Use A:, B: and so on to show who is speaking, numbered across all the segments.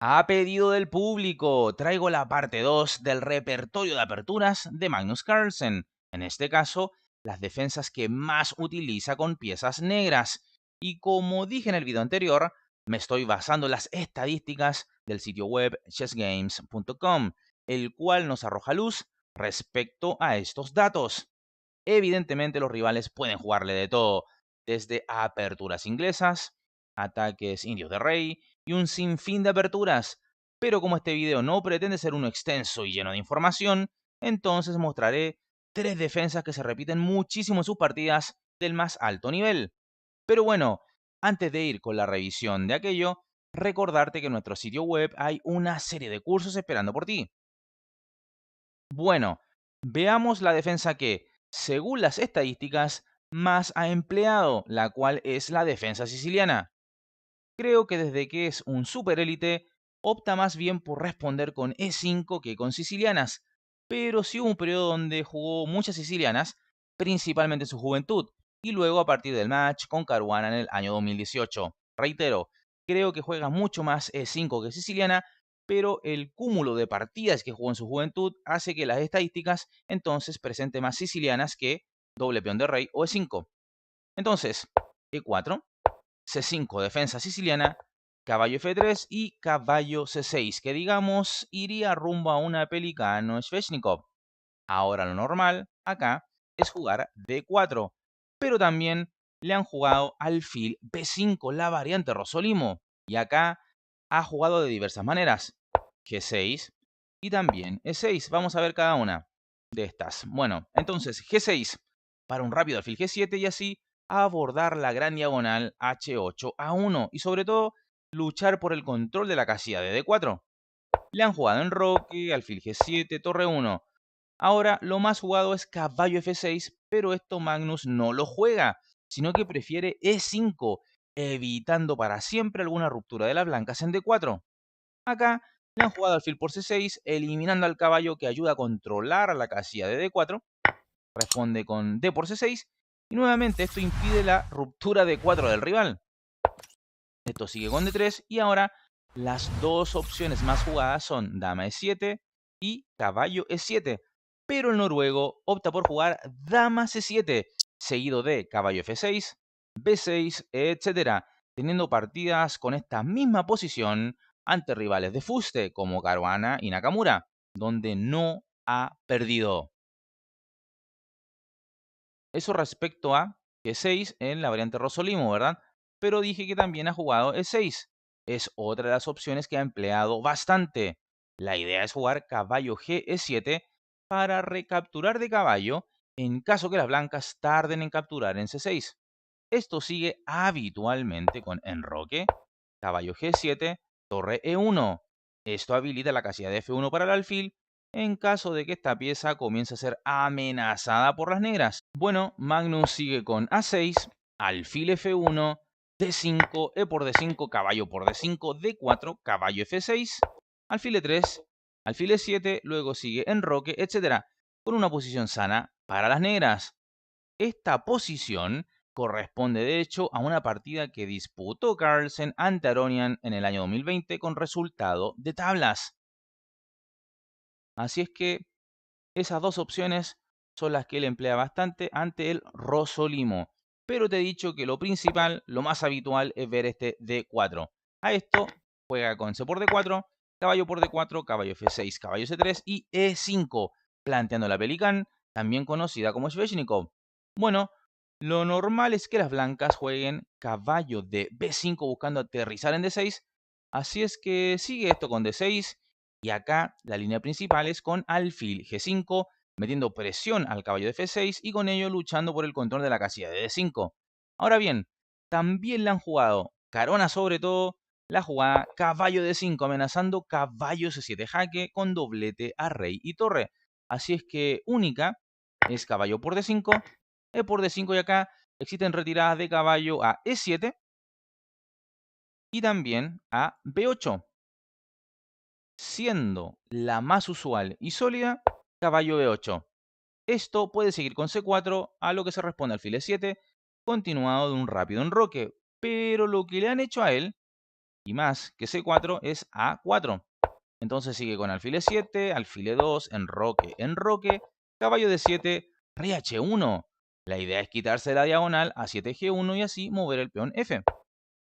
A: A pedido del público, traigo la parte 2 del repertorio de aperturas de Magnus Carlsen. En este caso, las defensas que más utiliza con piezas negras. Y como dije en el video anterior, me estoy basando en las estadísticas del sitio web chessgames.com, el cual nos arroja luz respecto a estos datos. Evidentemente los rivales pueden jugarle de todo, desde aperturas inglesas, ataques indios de rey y un sinfín de aperturas. Pero como este video no pretende ser uno extenso y lleno de información, entonces mostraré 3 defensas que se repiten muchísimo en sus partidas del más alto nivel. Pero bueno, antes de ir con la revisión de aquello, recordarte que en nuestro sitio web hay una serie de cursos esperando por ti. Bueno, veamos la defensa que, según las estadísticas, más ha empleado, la cual es la defensa siciliana. Creo que desde que es un superélite, opta más bien por responder con E5 que con sicilianas, pero sí hubo un periodo donde jugó muchas sicilianas, principalmente en su juventud, y luego a partir del match con Caruana en el año 2018. Reitero, creo que juega mucho más E5 que siciliana, pero el cúmulo de partidas que jugó en su juventud hace que las estadísticas entonces presente más sicilianas que doble peón de rey o E5. Entonces, E4, C5 defensa siciliana, caballo F3 y caballo C6, que digamos iría rumbo a una Pelicano Sveshnikov. Ahora lo normal acá es jugar D4, pero también le han jugado alfil B5, la variante Rosolimo, y acá ha jugado de diversas maneras, G6 y también E6. Vamos a ver cada una de estas. Bueno, entonces G6 para un rápido alfil G7 y así abordar la gran diagonal H8 A1 y sobre todo luchar por el control de la casilla de D4. Le han jugado enroque, alfil G7, torre 1. Ahora lo más jugado es caballo F6, pero esto Magnus no lo juega, sino que prefiere E5, evitando para siempre alguna ruptura de las blancas en D4. Acá le han jugado alfil por C6, eliminando al caballo que ayuda a controlar a la casilla de D4, responde con D por C6, y nuevamente esto impide la ruptura de 4 del rival. Esto sigue con D3 y ahora las dos opciones más jugadas son dama E7 y caballo E7, pero el noruego opta por jugar dama C7, seguido de caballo F6, B6, etc., teniendo partidas con esta misma posición ante rivales de fuste como Caruana y Nakamura, donde no ha perdido. Eso respecto a G6 en la variante Rosolimo, ¿verdad? Pero dije que también ha jugado E6. Es otra de las opciones que ha empleado bastante. La idea es jugar caballo G E7 para recapturar de caballo en caso que las blancas tarden en capturar en C6. Esto sigue habitualmente con enroque, caballo G7, torre E1. Esto habilita la casilla de F1 para el alfil en caso de que esta pieza comience a ser amenazada por las negras. Bueno, Magnus sigue con A6, alfil F1, D5, E por D5, caballo por D5, D4, caballo F6, alfil E3, alfil E7, luego sigue enroque, etc., con una posición sana para las negras. Esta posición corresponde de hecho a una partida que disputó Carlsen ante Aronian en el año 2020 con resultado de tablas. Así es que esas dos opciones son las que él emplea bastante ante el Rosolimo. Pero te he dicho que lo principal, lo más habitual es ver este D4. A esto juega con C por D4, caballo por D4, caballo F6, caballo C3 y E5, planteando la Pelican, también conocida como Sveshnikov. Bueno, lo normal es que las blancas jueguen caballo de B5 buscando aterrizar en D6. Así es que sigue esto con D6 y acá la línea principal es con alfil G5, metiendo presión al caballo de F6 y con ello luchando por el control de la casilla de D5. Ahora bien, también le han jugado Carona sobre todo la jugada caballo D5 amenazando caballo C7 jaque con doblete a rey y torre. Así es que única es caballo por D5, E por D5 y acá existen retiradas de caballo a E7 y también a B8, siendo la más usual y sólida caballo B8. Esto puede seguir con C4, a lo que se responde alfil E7, continuado de un rápido enroque. Pero lo que le han hecho a él y más que C4 es A4. Entonces sigue con alfil E7, alfil E2, enroque, caballo D7, rey H1. La idea es quitarse la diagonal a 7G1 y así mover el peón F.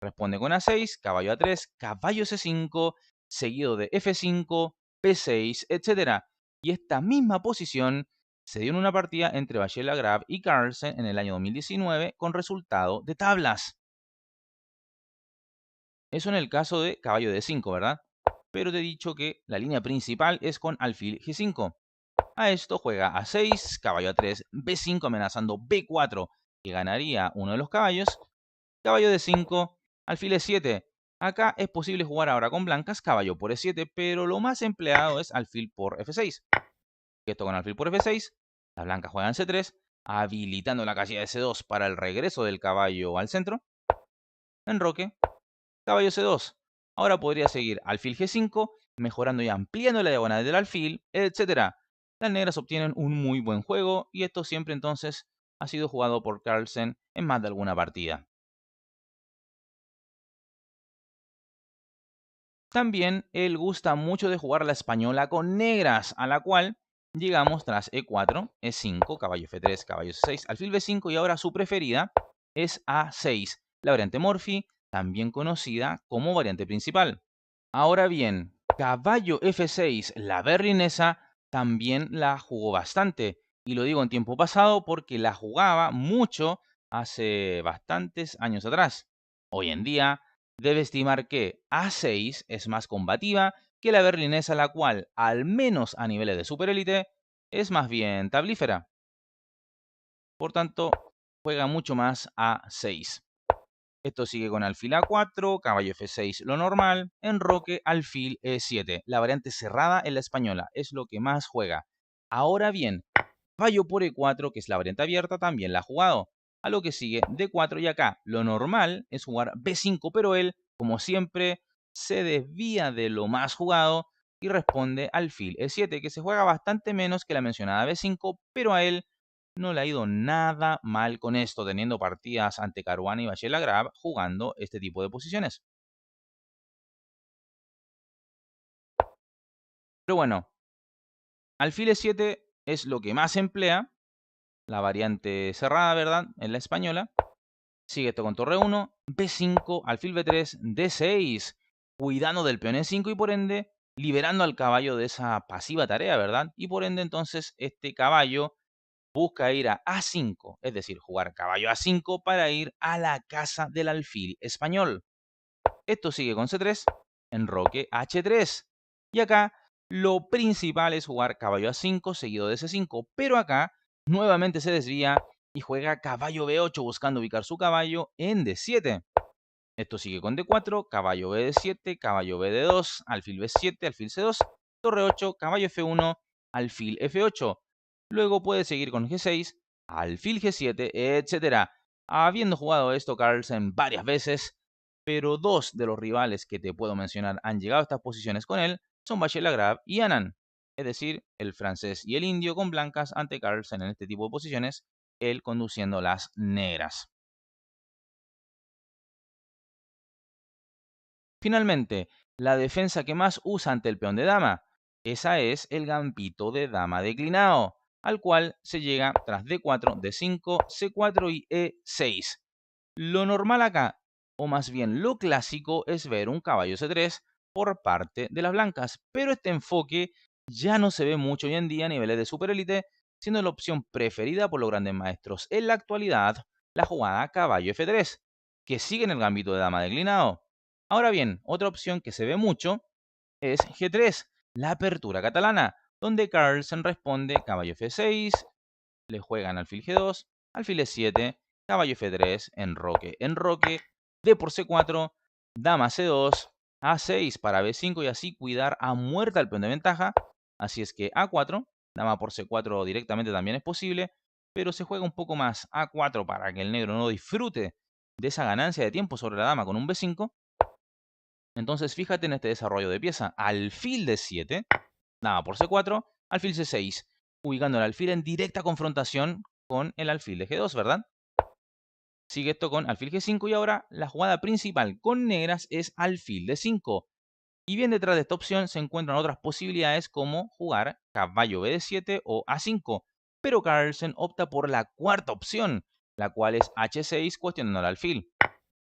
A: Responde con A6, caballo A3, caballo C5, seguido de F5, P6, etc. Y esta misma posición se dio en una partida entre Vachier-Lagrave y Carlsen en el año 2019 con resultado de tablas. Eso en el caso de caballo D5, ¿verdad? Pero te he dicho que la línea principal es con alfil G5. A esto juega A6, caballo A3, B5 amenazando B4, que ganaría uno de los caballos. Caballo D5, alfil E7. Acá es posible jugar ahora con blancas, caballo por E7, pero lo más empleado es alfil por F6. Esto con alfil por F6, las blancas juegan C3, habilitando la casilla de C2 para el regreso del caballo al centro. Enroque, caballo C2. Ahora podría seguir alfil G5, mejorando y ampliando la diagonal del alfil, etc. Las negras obtienen un muy buen juego y esto siempre entonces ha sido jugado por Carlsen en más de alguna partida. También él gusta mucho de jugar la española con negras, a la cual llegamos tras E4, E5, caballo F3, caballo C6, alfil B5 y ahora su preferida es A6, la variante Morphy, también conocida como variante principal. Ahora bien, caballo F6, la berlinesa, también la jugó bastante. Y lo digo en tiempo pasado porque la jugaba mucho hace bastantes años atrás. Hoy en día, debe estimar que A6 es más combativa que la berlinesa, la cual, al menos a niveles de superélite, es más bien tablífera. Por tanto, juega mucho más A6. Esto sigue con alfil A4, caballo F6 lo normal, enroque, alfil E7. La variante cerrada en la española es lo que más juega. Ahora bien, caballo por E4, que es la variante abierta, también la ha jugado. A lo que sigue D4 y acá lo normal es jugar B5, pero él, como siempre, se desvía de lo más jugado y responde alfil E7, que se juega bastante menos que la mencionada B5, pero a él no le ha ido nada mal con esto, teniendo partidas ante Caruana y Vachier-Lagrave jugando este tipo de posiciones. Pero bueno, alfil E7 es lo que más emplea, la variante cerrada, ¿verdad? En la española. Sigue esto con torre 1, B5, alfil B3, D6, cuidando del peón E5 y por ende liberando al caballo de esa pasiva tarea, ¿verdad? Y por ende entonces este caballo busca ir a A5, es decir, jugar caballo A5 para ir a la casa del alfil español. Esto sigue con C3, enroque H3. Y acá lo principal es jugar caballo A5 seguido de C5, pero acá nuevamente se desvía y juega caballo B8 buscando ubicar su caballo en D7. Esto sigue con D4, caballo BD7, caballo BD2, alfil B7, alfil C2, torre 8, caballo F1, alfil F8. Luego puede seguir con G6, alfil G7, etc. Habiendo jugado esto Carlsen varias veces, pero dos de los rivales que te puedo mencionar han llegado a estas posiciones con él son Vachier-Lagrave y Anand, es decir, el francés y el indio con blancas ante Carlsen en este tipo de posiciones, él conduciendo las negras. Finalmente, la defensa que más usa ante el peón de dama, esa es el gambito de dama declinado, al cual se llega tras D4, D5, C4 y E6. Lo normal acá, o más bien lo clásico, es ver un caballo C3 por parte de las blancas, pero este enfoque ya no se ve mucho hoy en día a niveles de superélite, siendo la opción preferida por los grandes maestros en la actualidad la jugada caballo F3, que sigue en el gambito de dama declinado. Ahora bien, otra opción que se ve mucho es G3, la apertura catalana, donde Carlsen responde caballo F6, le juegan alfil G2, alfil E7, caballo F3, enroque, D por C4, dama C2, A6 para B5 y así cuidar a muerta el peón de ventaja. Así es que A4, dama por C4 directamente también es posible, pero se juega un poco más A4 para que el negro no disfrute de esa ganancia de tiempo sobre la dama con un B5. Entonces fíjate en este desarrollo de pieza. Alfil D7, dama por C4, alfil C6, ubicando el alfil en directa confrontación con el alfil de G2, ¿verdad? Sigue esto con alfil G5 y ahora la jugada principal con negras es alfil D5. Y bien detrás de esta opción se encuentran otras posibilidades como jugar caballo BD7 o A5, pero Carlsen opta por la cuarta opción, la cual es H6 cuestionando el alfil.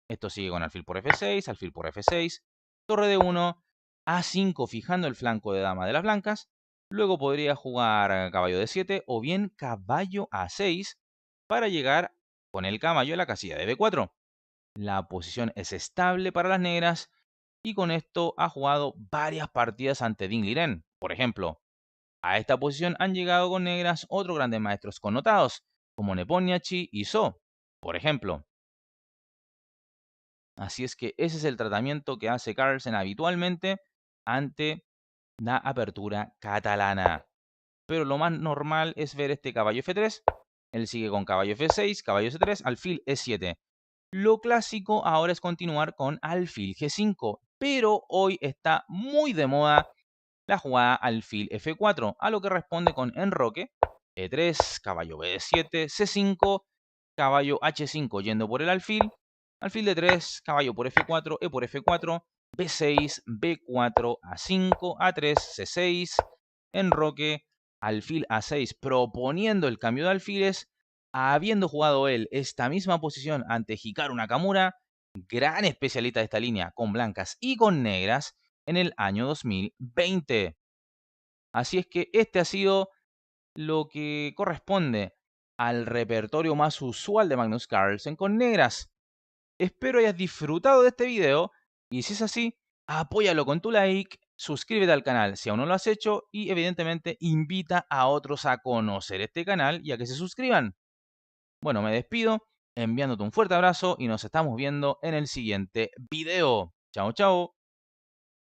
A: Esto sigue con alfil por F6, alfil por F6, torre D1, A5 fijando el flanco de dama de las blancas, luego podría jugar caballo D7 o bien caballo A6 para llegar con el caballo a la casilla de B4. La posición es estable para las negras y con esto ha jugado varias partidas ante Ding Liren. Por ejemplo, a esta posición han llegado con negras otros grandes maestros connotados, como Nepomniachtchi y So, por ejemplo. Así es que ese es el tratamiento que hace Carlsen habitualmente ante la apertura catalana. Pero lo más normal es ver este caballo F3. Él sigue con caballo F6, caballo C3, alfil E7. Lo clásico ahora es continuar con alfil G5, pero hoy está muy de moda la jugada alfil F4, a lo que responde con enroque, E3, caballo B7, C5, caballo H5 yendo por el alfil, alfil D3, caballo por F4, E por F4, B6, B4, A5, A3, C6, enroque, alfil A6, proponiendo el cambio de alfiles, habiendo jugado él esta misma posición ante Hikaru Nakamura, gran especialista de esta línea con blancas y con negras, en el año 2020. Así es que este ha sido lo que corresponde al repertorio más usual de Magnus Carlsen con negras. Espero hayas disfrutado de este video y si es así, apóyalo con tu like, suscríbete al canal si aún no lo has hecho y evidentemente invita a otros a conocer este canal y a que se suscriban. Bueno, me despido enviándote un fuerte abrazo y nos estamos viendo en el siguiente video. Chao, chao.